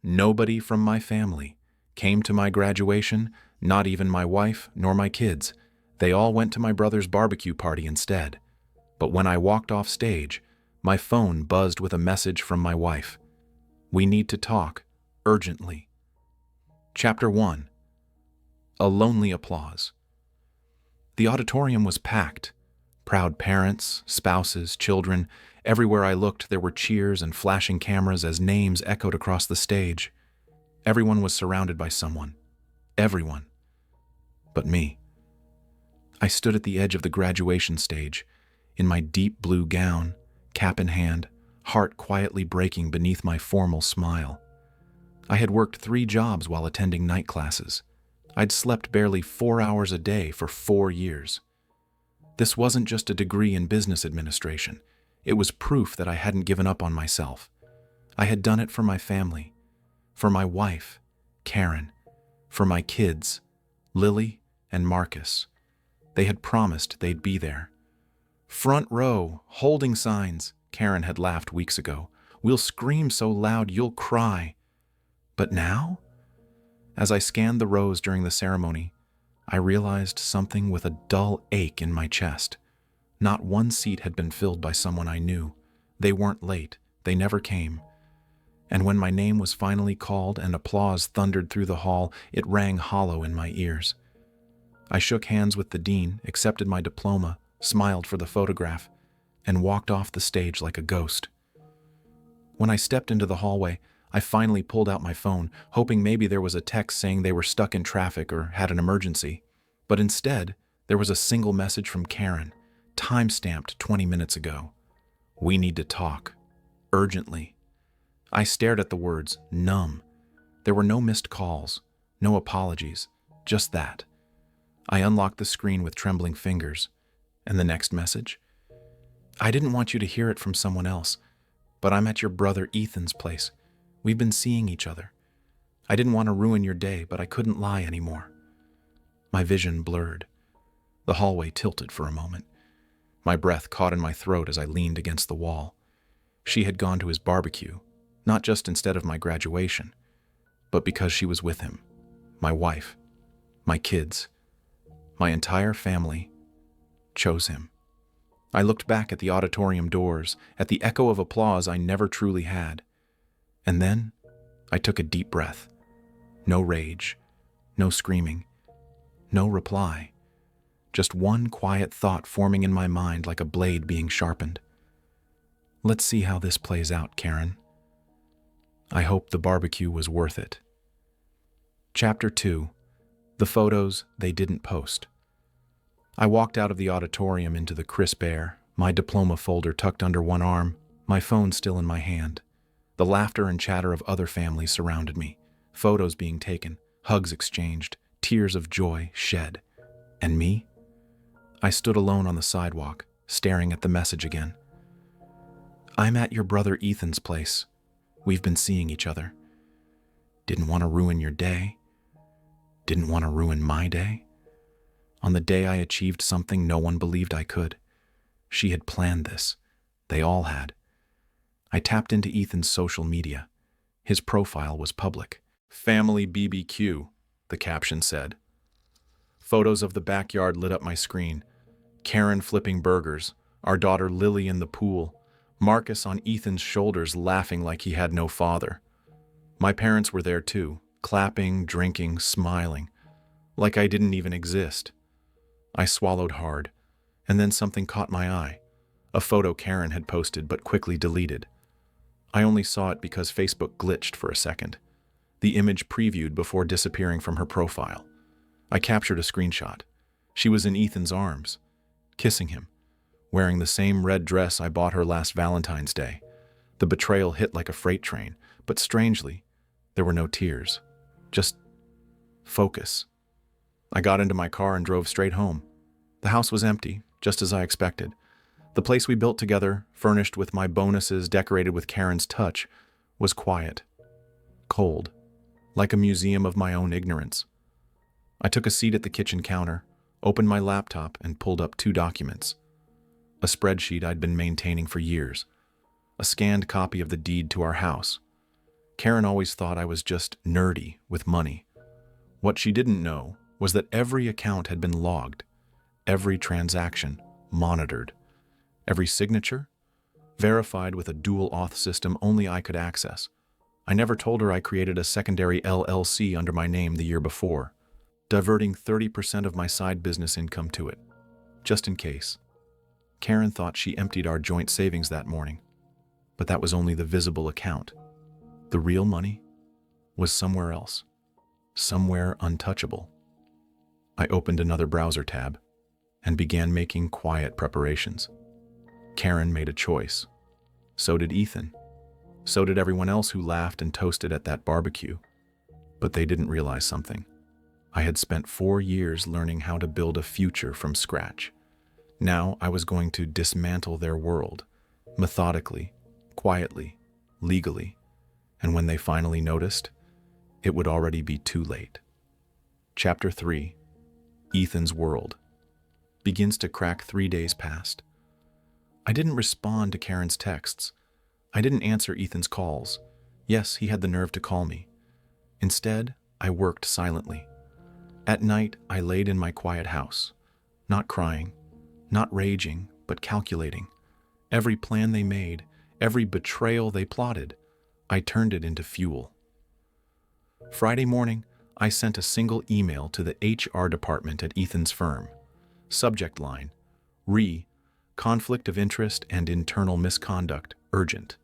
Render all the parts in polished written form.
Nobody from my family came to my graduation, not even my wife nor my kids. They all went to my brother's barbecue party instead. But when I walked off stage, my phone buzzed with a message from my wife. We need to talk, urgently. Chapter 1. A Lonely Applause. The auditorium was packed. Proud parents, spouses, children. Everywhere I looked, there were cheers and flashing cameras as names echoed across the stage. Everyone was surrounded by someone. Everyone. But me. I stood at the edge of the graduation stage, in my deep blue gown, cap in hand, heart quietly breaking beneath my formal smile. I had worked 3 jobs while attending night classes. I'd slept barely 4 hours a day for 4 years. This wasn't just a degree in business administration. It was proof that I hadn't given up on myself. I had done it for my family, for my wife, Karen, for my kids, Lily and Marcus. They had promised they'd be there. Front row, holding signs, Karen had laughed weeks ago. We'll scream so loud you'll cry. But now? As I scanned the rows during the ceremony, I realized something with a dull ache in my chest. Not one seat had been filled by someone I knew. They weren't late. They never came. And when my name was finally called and applause thundered through the hall, it rang hollow in my ears. I shook hands with the dean, accepted my diploma, smiled for the photograph, and walked off the stage like a ghost. When I stepped into the hallway, I finally pulled out my phone, hoping maybe there was a text saying they were stuck in traffic or had an emergency. But instead, there was a single message from Karen, time-stamped 20 minutes ago. We need to talk. Urgently. I stared at the words, numb. There were no missed calls, no apologies, just that. I unlocked the screen with trembling fingers. And the next message? I didn't want you to hear it from someone else, but I'm at your brother Ethan's place. We've been seeing each other. I didn't want to ruin your day, but I couldn't lie anymore. My vision blurred. The hallway tilted for a moment. My breath caught in my throat as I leaned against the wall. She had gone to his barbecue, not just instead of my graduation, but because she was with him. My wife, my kids, my entire family chose him. I looked back at the auditorium doors, at the echo of applause I never truly had. And then I took a deep breath. No rage, no screaming, no reply. Just one quiet thought forming in my mind like a blade being sharpened. Let's see how this plays out, Karen. I hope the barbecue was worth it. Chapter 2. The Photos They Didn't Post. I walked out of the auditorium into the crisp air, my diploma folder tucked under one arm, my phone still in my hand. The laughter and chatter of other families surrounded me, photos being taken, hugs exchanged, tears of joy shed. And me? I stood alone on the sidewalk, staring at the message again. I'm at your brother Ethan's place. We've been seeing each other. Didn't want to ruin your day. Didn't want to ruin my day. On the day I achieved something no one believed I could. She had planned this. They all had. I tapped into Ethan's social media. His profile was public. Family BBQ, the caption said. Photos of the backyard lit up my screen. Karen flipping burgers, our daughter Lily in the pool, Marcus on Ethan's shoulders laughing like he had no father. My parents were there too, clapping, drinking, smiling, like I didn't even exist. I swallowed hard, and then something caught my eye. A photo Karen had posted but quickly deleted. I only saw it because Facebook glitched for a second. The image previewed before disappearing from her profile. I captured a screenshot. She was in Ethan's arms, kissing him, wearing the same red dress I bought her last Valentine's Day. The betrayal hit like a freight train, but strangely, there were no tears. Just focus. I got into my car and drove straight home. The house was empty, just as I expected. The place we built together, furnished with my bonuses, decorated with Karen's touch, was quiet, cold, like a museum of my own ignorance. I took a seat at the kitchen counter, opened my laptop, and pulled up 2 documents. A spreadsheet I'd been maintaining for years, a scanned copy of the deed to our house, Karen always thought I was just nerdy with money. What she didn't know was that every account had been logged, every transaction monitored, every signature verified with a dual auth system only I could access. I never told her I created a secondary LLC under my name the year before, diverting 30% of my side business income to it, just in case. Karen thought she emptied our joint savings that morning, but that was only the visible account. The real money was somewhere else, somewhere untouchable. I opened another browser tab and began making quiet preparations. Karen made a choice. So did Ethan. So did everyone else who laughed and toasted at that barbecue. But they didn't realize something. I had spent 4 years learning how to build a future from scratch. Now I was going to dismantle their world, methodically, quietly, legally. And when they finally noticed, it would already be too late. Chapter 3, Ethan's World, begins to crack 3 days past. I didn't respond to Karen's texts. I didn't answer Ethan's calls. Yes, he had the nerve to call me. Instead, I worked silently. At night, I laid in my quiet house, not crying, not raging, but calculating. Every plan they made, every betrayal they plotted, I turned it into fuel. Friday morning, I sent a single email to the HR department at Ethan's firm. Subject line, conflict of interest and internal misconduct, urgent.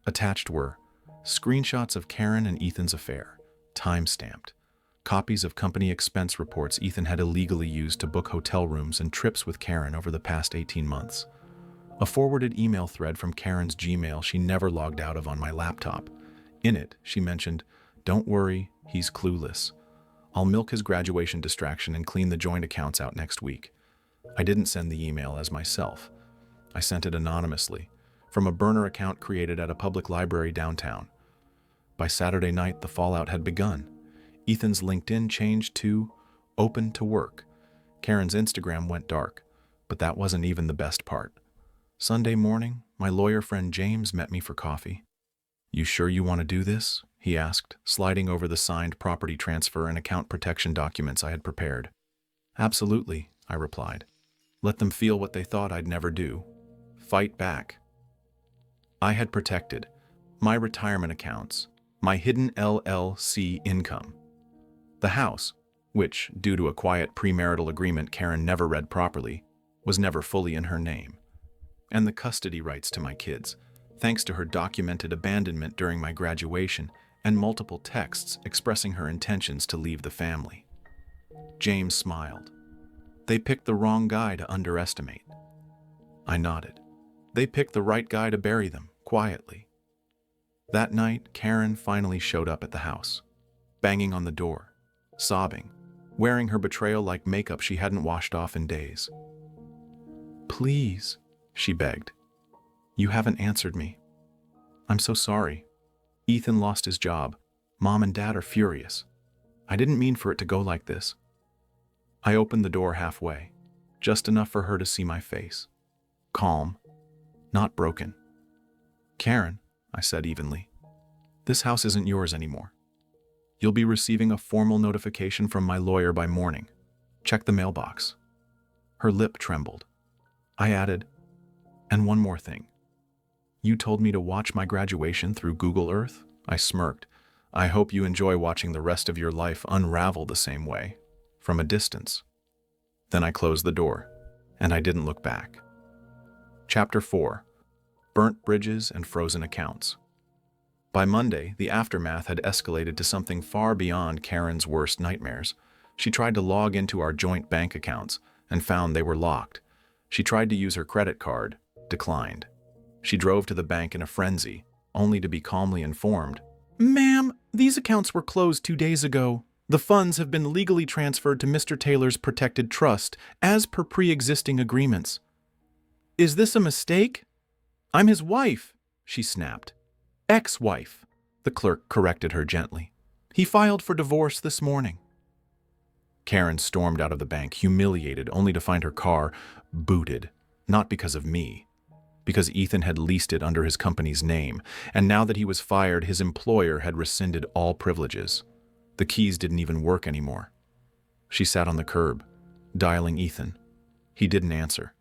Attached were screenshots of Karen and Ethan's affair, time-stamped, copies of company expense reports Ethan had illegally used to book hotel rooms and trips with Karen over the past 18 months. A forwarded email thread from Karen's Gmail she never logged out of on my laptop. In it, she mentioned, "Don't worry, he's clueless. I'll milk his graduation distraction and clean the joint accounts out next week." I didn't send the email as myself. I sent it anonymously, from a burner account created at a public library downtown. By Saturday night, the fallout had begun. Ethan's LinkedIn changed to open to work. Karen's Instagram went dark, but that wasn't even the best part. Sunday morning, my lawyer friend James met me for coffee. "You sure you want to do this?" he asked, sliding over the signed property transfer and account protection documents I had prepared. "Absolutely," I replied. "Let them feel what they thought I'd never do. Fight back." I had protected my retirement accounts, my hidden LLC income. The house, which, due to a quiet premarital agreement Karen never read properly, was never fully in her name. And the custody rights to my kids, thanks to her documented abandonment during my graduation and multiple texts expressing her intentions to leave the family. James smiled. "They picked the wrong guy to underestimate." I nodded. "They picked the right guy to bury them, quietly." That night, Karen finally showed up at the house, banging on the door, sobbing, wearing her betrayal like makeup she hadn't washed off in days. "Please," she begged. "You haven't answered me. I'm so sorry. Ethan lost his job. Mom and Dad are furious. I didn't mean for it to go like this." I opened the door halfway, just enough for her to see my face. Calm, not broken. "Karen," I said evenly, "this house isn't yours anymore. You'll be receiving a formal notification from my lawyer by morning. Check the mailbox." Her lip trembled. I added, "And one more thing. You told me to watch my graduation through Google Earth?" I smirked. "I hope you enjoy watching the rest of your life unravel the same way, from a distance." Then I closed the door, and I didn't look back. Chapter 4, Burnt Bridges and Frozen Accounts. By Monday, the aftermath had escalated to something far beyond Karen's worst nightmares. She tried to log into our joint bank accounts and found they were locked. She tried to use her credit card, declined. She drove to the bank in a frenzy, only to be calmly informed, "Ma'am, these accounts were closed 2 days ago. The funds have been legally transferred to Mr. Taylor's protected trust, as per pre-existing agreements." "Is this a mistake?" "I'm his wife," she snapped. "Ex-wife," the clerk corrected her gently. "He filed for divorce this morning." Karen stormed out of the bank, humiliated, only to find her car booted, not because of me, because Ethan had leased it under his company's name, and now that he was fired, his employer had rescinded all privileges. The keys didn't even work anymore. She sat on the curb, dialing Ethan. He didn't answer,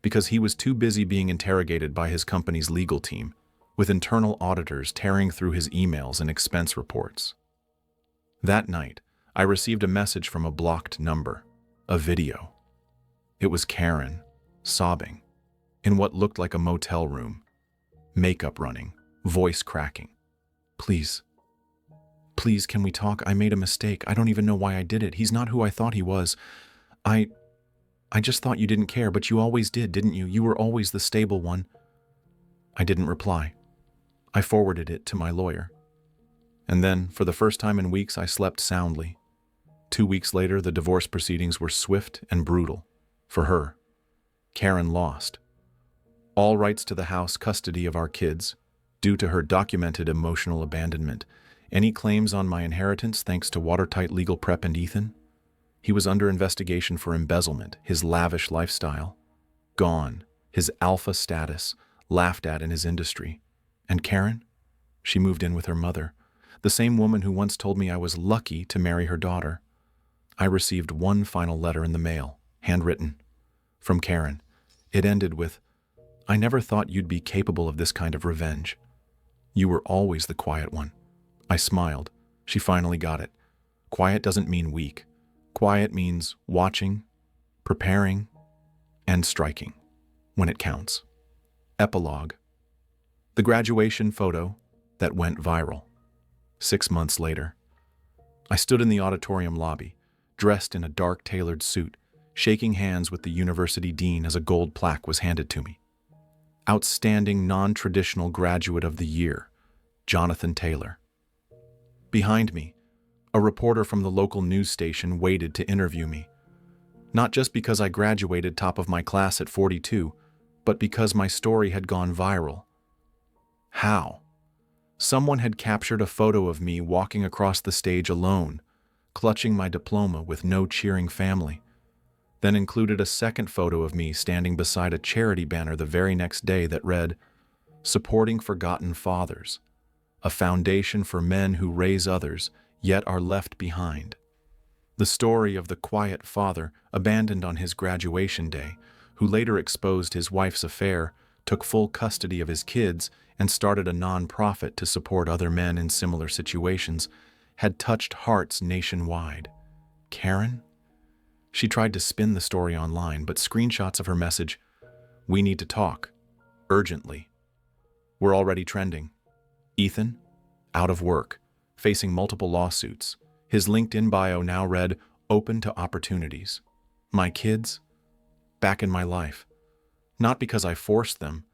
because he was too busy being interrogated by his company's legal team, with internal auditors tearing through his emails and expense reports. That night, I received a message from a blocked number, a video. It was Karen, sobbing, in what looked like a motel room, makeup running, voice cracking. Please, can we talk? I made a mistake. I don't even know why I did it. He's not who I thought he was. I just thought you didn't care, but you always did, didn't you? You were always the stable one. I didn't reply. I forwarded it to my lawyer. And then, for the first time in weeks, I slept soundly. 2 weeks later, the divorce proceedings were swift and brutal. For her, Karen lost all rights to the house, custody of our kids, due to her documented emotional abandonment. Any claims on my inheritance, thanks to watertight legal prep and Ethan? He was under investigation for embezzlement, his lavish lifestyle. Gone, his alpha status, laughed at in his industry. And Karen? She moved in with her mother, the same woman who once told me I was lucky to marry her daughter. I received one final letter in the mail, handwritten, from Karen. It ended with, I never thought you'd be capable of this kind of revenge. You were always the quiet one. I smiled. She finally got it. Quiet doesn't mean weak. Quiet means watching, preparing, and striking when it counts. Epilogue. The graduation photo that went viral. 6 months later, I stood in the auditorium lobby, dressed in a dark tailored suit, shaking hands with the university dean as a gold plaque was handed to me. Outstanding non-traditional graduate of the year, Jonathan Taylor. Behind me, a reporter from the local news station waited to interview me. Not just because I graduated top of my class at 42, but because my story had gone viral. How? Someone had captured a photo of me walking across the stage alone, clutching my diploma with no cheering family, then included a second photo of me standing beside a charity banner the very next day that read, Supporting Forgotten Fathers, a foundation for men who raise others, yet are left behind. The story of the quiet father abandoned on his graduation day, who later exposed his wife's affair, took full custody of his kids, and started a non-profit to support other men in similar situations, had touched hearts nationwide. Karen? She tried to spin the story online, but screenshots of her message, "We need to talk, urgently," were already trending. Ethan, out of work, facing multiple lawsuits. His LinkedIn bio now read, "Open to opportunities." My kids, back in my life. Not because I forced them,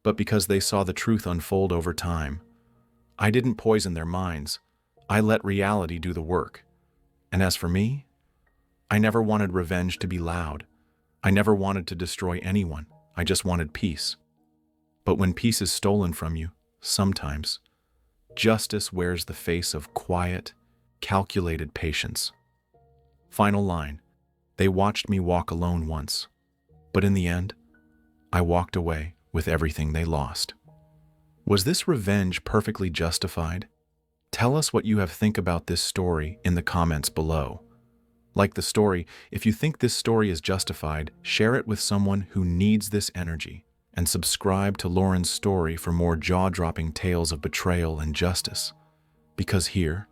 but because they saw the truth unfold over time. I didn't poison their minds. I let reality do the work. And as for me, I never wanted revenge to be loud. I never wanted to destroy anyone. I just wanted peace. But when peace is stolen from you, sometimes, justice wears the face of quiet, calculated patience. Final line. They watched me walk alone once, but in the end, I walked away with everything they lost. Was this revenge perfectly justified? Tell us what you have think about this story in the comments below. Like the story, if you think this story is justified, share it with someone who needs this energy, and subscribe to Lauren's story for more jaw-dropping tales of betrayal and justice. Because here,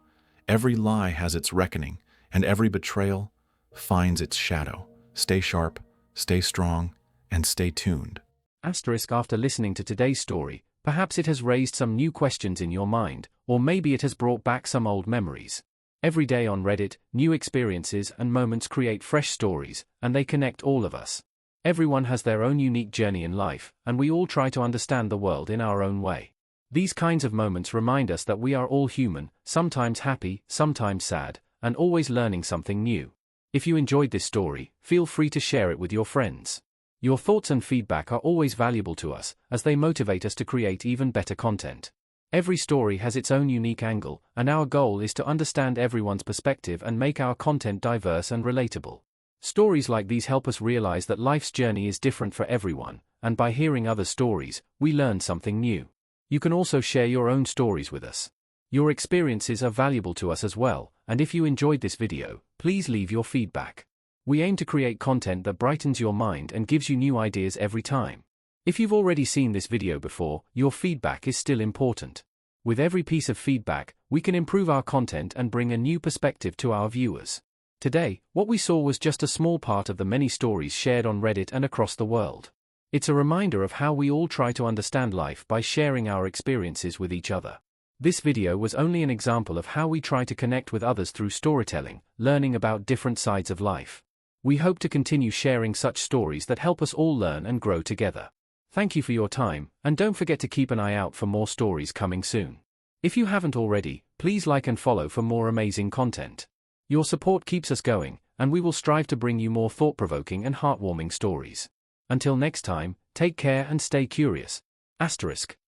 every lie has its reckoning, and every betrayal finds its shadow. Stay sharp, stay strong, and stay tuned. After listening to today's story, perhaps it has raised some new questions in your mind, or maybe it has brought back some old memories. Every day on Reddit, new experiences and moments create fresh stories, and they connect all of us. Everyone has their own unique journey in life, and we all try to understand the world in our own way. These kinds of moments remind us that we are all human, sometimes happy, sometimes sad, and always learning something new. If you enjoyed this story, feel free to share it with your friends. Your thoughts and feedback are always valuable to us, as they motivate us to create even better content. Every story has its own unique angle, and our goal is to understand everyone's perspective and make our content diverse and relatable. Stories like these help us realize that life's journey is different for everyone, and by hearing other stories, we learn something new. You can also share your own stories with us. Your experiences are valuable to us as well, and if you enjoyed this video, please leave your feedback. We aim to create content that brightens your mind and gives you new ideas every time. If you've already seen this video before, your feedback is still important. With every piece of feedback, we can improve our content and bring a new perspective to our viewers. Today, what we saw was just a small part of the many stories shared on Reddit and across the world. It's a reminder of how we all try to understand life by sharing our experiences with each other. This video was only an example of how we try to connect with others through storytelling, learning about different sides of life. We hope to continue sharing such stories that help us all learn and grow together. Thank you for your time, and don't forget to keep an eye out for more stories coming soon. If you haven't already, please like and follow for more amazing content. Your support keeps us going, and we will strive to bring you more thought-provoking and heartwarming stories. Until next time, take care and stay curious. **